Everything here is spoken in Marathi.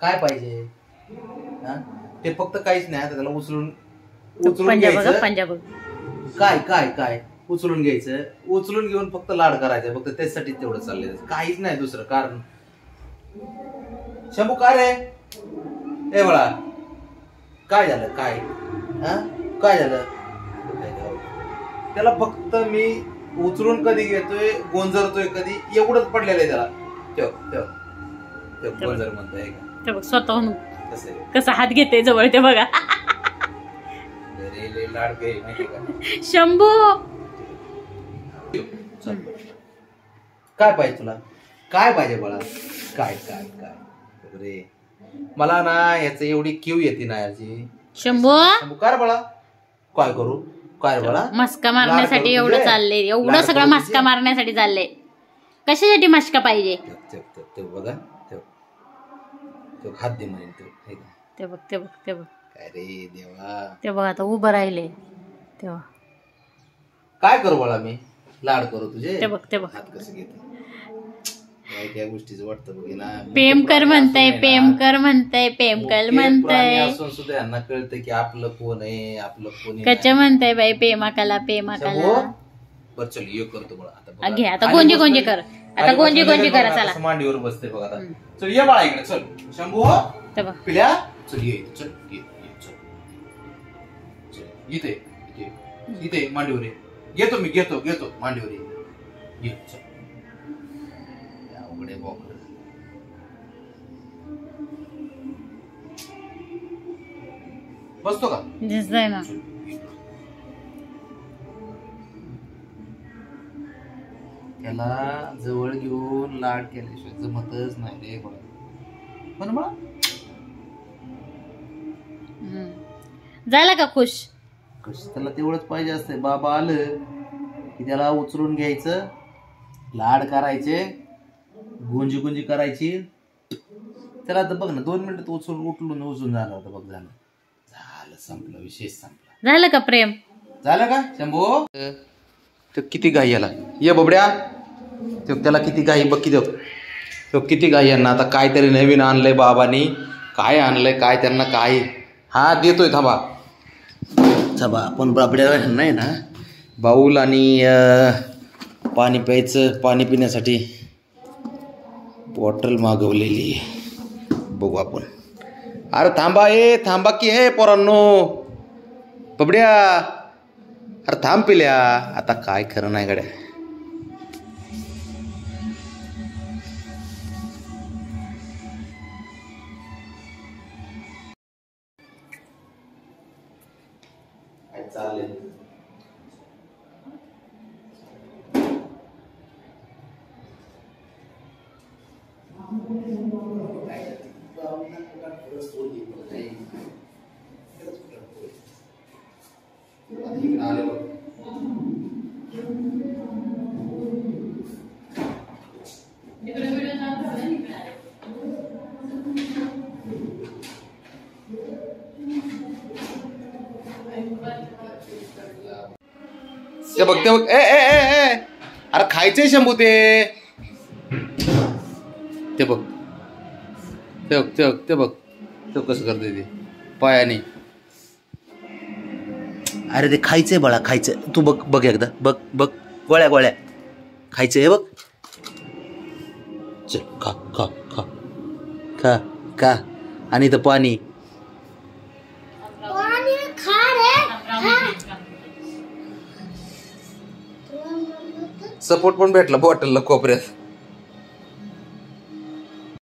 काय पाहिजे? ते फक्त काहीच नाही, आता त्याला उचलून घ्यायचं. काय काय काय उचलून घ्यायचं, उचलून घेऊन फक्त लाड करायचं, फक्त त्याच्यासाठी तेवढं चाललंय, काहीच नाही दुसरं कारण. शंभू काय रे? ए बाळा काय झालं? काय काय झालं? त्याला फक्त मी उचलून कधी घेतोय, गोंजरतोय कधी, एवढंच पडलेलं आहे त्याला. तेव्हा गोंजर म्हणतोय स्वतःहून कसा हात घेते जवळ ते बघा. शंभू काय पाहिजे तुला? काय पाहिजे बाळा? काय काय काय रे? मला ना याच एवढी क्यू येते ना याची. शंभू काय बाळा? काय करू? काय बाळा? मस्का मारण्यासाठी एवढं चाललंय, एवढं सगळं मस्का मारण्यासाठी चाललंय. कशासाठी मस्का पाहिजे? बघा हात दे म्हणेन ते बघ ते बघ ते बघ. काय रे देवा, ते बघ आता उभं राहिले तेव्हा. काय करू बाळा मी? लाड करू तुझे? ते बघ ते बघ हात कसं घेते. त्या गोष्टीच वाटतं बघ ना. प्रेम कर म्हणताय, प्रेम कर म्हणताय, प्रेम कर म्हणताय. असून सुद्धा यांना कळतं की आपलं कोण आहे, आपलं कोण कच म्हणताय बाई, प्रेमाकाला प्रेमाकाला. बर चल ये करतो बघा आता. घे आता गोंजी गोंजी कर, आता गोंजी गोंजी करा. चला मांडीवर बसते बघा आता. चल ये बाळा इकडे. चल शंभू पिल्या चल ये. चल ये चल इथे इथे इथे मांडीवर ये. घेतो मी घेतो मांडीवर ये. चल अवघडे बॉक. बसतो का? दिसतंय ना. त्याला जवळ घेऊन लाड केल्याशिवाय जमतच नाही रे बघा. पण बघा झाला का खुश? त्याला तेवढंच पाहिजे असतंय. बाबा आलं की त्याला उचलून घ्यायचं, लाड करायचे, गुंजी गुंजी करायची. त्याला आता बघ ना 2 मिनिटात उचलून झालं होतं बघ. झालं संपलं, विशेष संपला. झालं का प्रेम? झालं का शंभू? तो किती घाई याला. ये बबड्या, त्याला किती घाई बघ. तो किती घाई यांना. आता काहीतरी नवीन आणलंय बाबांनी. काय आणलंय काय त्यांना काय. हा देतोय थांबा. आपण बबड्या नाही ना बाऊल आणि पाणी प्यायचं, पाणी पिण्यासाठी बॉटल मागवलेली बघू आपण. अरे थांबा की हे पोरांनो. बबड्या अरे थांब पिल्या. आता काय खरं नाही गड्या. चालेल ते बघ ए अरे खायचंय शंभू ते बघ ते बघ कसं करते ते पायाने. अरे ते खायचंय बाळा, खायचंय. तू बघ एकदा बघ गोळ्या खायचंय बघ. चल खा खा खा खा खा. आणि इथं पाणी. सपोर्ट पण भेटला बॉटलला कोपऱ्यात.